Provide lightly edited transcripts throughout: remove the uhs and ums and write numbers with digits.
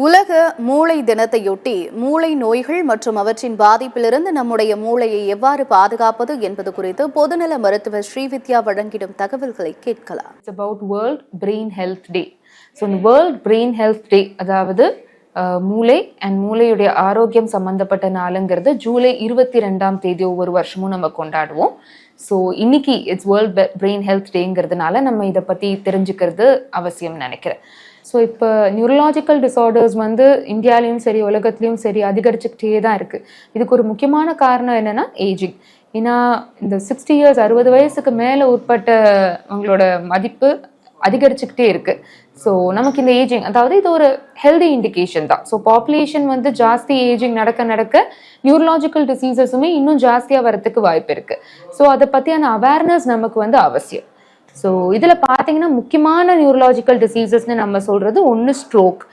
உலக மூளை தினத்தையொட்டி மூளை நோய்கள் மற்றும் அவற்றின் பாதிப்பிலிருந்து நம்முடைய மூளையை எவ்வாறு பாதுகாப்பது என்பது குறித்து பொதுநல மருத்துவர் ஸ்ரீவித்யா வழங்கிடும் தகவல்களை கேட்கலாம். It's about World Brain Health Day. So World Brain Health Day அதாவது மூளை அண்ட் மூளையுடைய ஆரோக்கியம் சம்பந்தப்பட்ட நாளுங்கிறது ஜூலை 22 ஒவ்வொரு வருஷமும் நம்ம கொண்டாடுவோம். ஸோ இன்னைக்கு இட்ஸ் வேர்ல்ட் பிரெயின் ஹெல்த் டேங்கிறதுனால நம்ம இதை பற்றி தெரிஞ்சுக்கிறது அவசியம் நினைக்கிறேன். ஸோ இப்போ நியூரலாஜிக்கல் டிசார்டர்ஸ் இந்தியாலையும் சரி உலகத்துலேயும் சரி அதிகரிச்சுக்கிட்டே தான் இருக்குது. இதுக்கு ஒரு முக்கியமான காரணம் என்னென்னா ஏஜிங். ஏன்னா இந்த 60 years 60 வயசுக்கு மேலே உட்பட்டவங்களோட மதிப்பு அதிகரிச்சுக்கிட்டே இருக்கு. ஸோ நமக்கு இந்த ஏஜிங் அதாவது இது ஒரு ஹெல்தி இண்டிகேஷன் தான். ஸோ பாப்புலேஷன் ஜாஸ்தி ஏஜிங் நடக்க நியூரலாஜிக்கல் டிசீசஸுமே இன்னும் ஜாஸ்தியாக வரதுக்கு வாய்ப்பு இருக்கு. ஸோ அதை பற்றியான அவேர்னஸ் நமக்கு அவசியம். ஸோ இதில் பார்த்தீங்கன்னா முக்கியமான நியூரலாஜிக்கல் டிசீசஸ்ன்னு நம்ம சொல்றது ஒன்று ஸ்ட்ரோக்,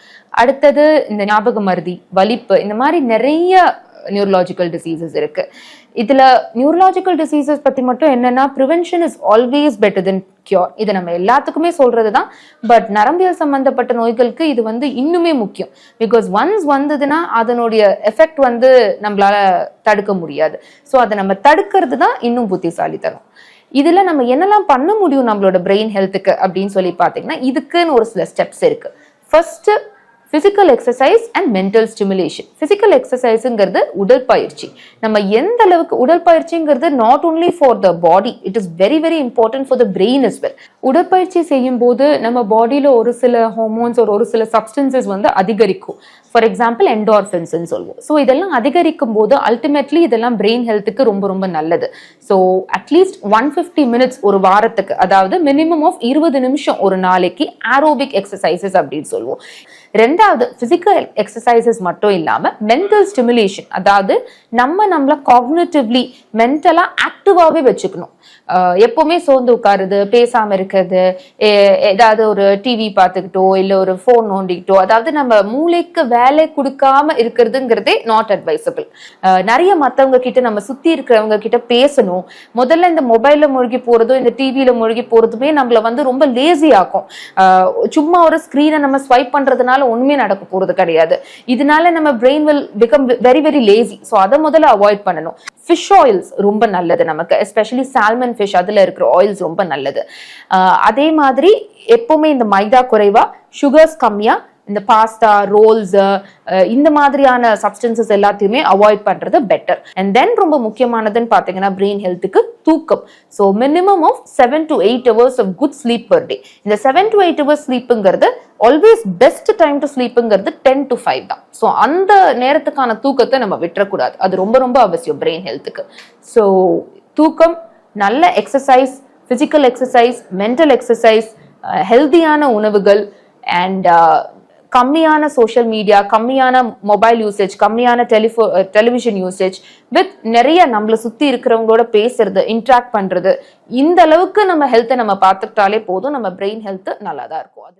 அடுத்தது இந்த ஞாபக மறதி, வலிப்பு, இந்த மாதிரி நிறைய நியூரலாஜிக்கல் டிசீசஸ் இருக்கு. இதுல நியூரலாஜிக்கல் டிசீசஸ் பத்தி மட்டும் என்னன்னா prevention is always better then cure. இது நம்ம எல்லாத்துக்குமே சொல்றதுதான். பட் நரம்பியல் சம்பந்தப்பட்ட நோய்களுக்கு இது இன்னுமே முக்கியம். பிகாஸ் ஒன்ஸ் வந்ததுன்னா அதனுடைய எஃபெக்ட் நம்மளால தடுக்க முடியாது. ஸோ அதை நம்ம தடுக்கிறது தான் இன்னும் புத்திசாலித்தனம். இதுல நம்ம என்னெல்லாம் பண்ண முடியும் நம்மளோட பிரெயின் ஹெல்த்துக்கு அப்படின்னு சொல்லி பாத்தீங்கன்னா இதுக்குன்னு ஒரு சில ஸ்டெப்ஸ் இருக்கு. First physical exercise and mental stimulation. Physical எக்ஸசைஸுங்கிறது உடற்பயிற்சி. நம்ம எந்த அளவுக்கு உடற்பயிற்சிங்கிறது not only for the body, it is very very important for the brain as well. உடற்பயிற்சி செய்யும் போது நம்ம பாடியில ஒரு சில ஹார்மோன்ஸ் ஒரு சில சப்ஸ்டன்சஸ் அதிகரிக்கும். ஃபார் எக்ஸாம்பிள் என்டார்ஃபின்ஸ் சொல்லுவோம். ஸோ இதெல்லாம் அதிகரிக்கும் போது அல்டிமேட்லி இதெல்லாம் பிரெயின் ஹெல்த்துக்கு ரொம்ப ரொம்ப நல்லது. ஸோ அட்லீஸ்ட் 150 minutes ஒரு வாரத்துக்கு, அதாவது மினிமம் ஆஃப் 20 நிமிஷம் ஒரு நாளைக்கு ஏரோபிக் எக்ஸசைசஸ் அப்படின்னு சொல்லுவோம். ரெண்டாவது பிசிக்கல் எக்ஸசைசஸ் மட்டும் இல்லாம மென்டல் ஸ்டிமுலேஷன், அதாவது நம்மள காக்னிட்டிவ்லி மென்டலா ஆக்டிவாவே வச்சுக்கணும். எப்பவுமே சோர்ந்து உட்காருது, பேசாம இருக்கிறது, ஏதாவது ஒரு டிவி பார்த்துக்கிட்டோ இல்ல ஒரு போன் நோண்டிக்கிட்டோ, அதாவது நம்ம மூளைக்கு வேலை கொடுக்காம இருக்கிறதுங்கிறதே நாட் அட்வைசபிள். நிறைய மத்தவங்க கிட்ட நம்ம சுத்தி இருக்கிறவங்க கிட்ட பேசணும். முதல்ல இந்த மொபைல்ல மூழ்கி போறதும் இந்த டிவியில மூழ்கி போறதுமே நம்மள ரொம்ப லேசி ஆக்கும். சும்மா ஒரு ஸ்கிரீனை நம்ம ஸ்வைப் பண்றதுனால ஒண்ணுமே நடக்க போறது கிடையாது. இதனால நம்ம brain will become very very lazy. So அதை முதல்ல அவாய்ட் பண்ணணும். ஃபிஷ் ஆயில்ஸ் ரொம்ப நல்லது நமக்கு, எஸ்பெஷலி சால்மன் ஃபிஷ், அதுல இருக்கிற ஆயில்ஸ் ரொம்ப நல்லது. அதே மாதிரி எப்பவுமே இந்த மைதா குறைவா, சுகர்ஸ் கம்மியா, இந்த பாஸ்தா, ரோல்ஸ், இந்த மாதிரியான சப்ஸ்டன்சஸ் எல்லாத்தையுமே அவாய்ட் பண்றது பெட்டர். அண்ட் தென் ரொம்ப முக்கியமானதுன்னு பாத்தீங்கன்னா பிரெயின் ஹெல்த்துக்கு தூக்கம். So minimum of 7 to 8 hours of good sleep per day. இந்த 7 to 8 hours ஸ்லீப்புங்கிறது ஆல்வேஸ் பெஸ்ட் டைம் டு ஸ்லீப்புங்கிறது 10 to 5 தான். ஸோ அந்த நேரத்துக்கான தூக்கத்தை நம்ம விட்டுறக்கூடாது. அது ரொம்ப ரொம்ப அவசியம் பிரெயின் ஹெல்த்துக்கு. ஸோ தூக்கம், நல்ல exercise, physical exercise, mental exercise, ஹெல்தியான உணவுகள், அண்ட் கம்மியான சோஷியல் மீடியா, கம்மியான மொபைல் யூசேஜ், கம்மியான டெலிவிஷன் யூசேஜ், வித் நிறைய நம்மளை சுத்தி இருக்கிறவங்களோட பேசுறது, இன்ட்ராக்ட் பண்றது, இந்த அளவுக்கு நம்ம ஹெல்த்தை நம்ம பார்த்துக்கிட்டாலே போதும். நம்ம பிரெயின் ஹெல்த் நல்லா தான் இருக்கும்.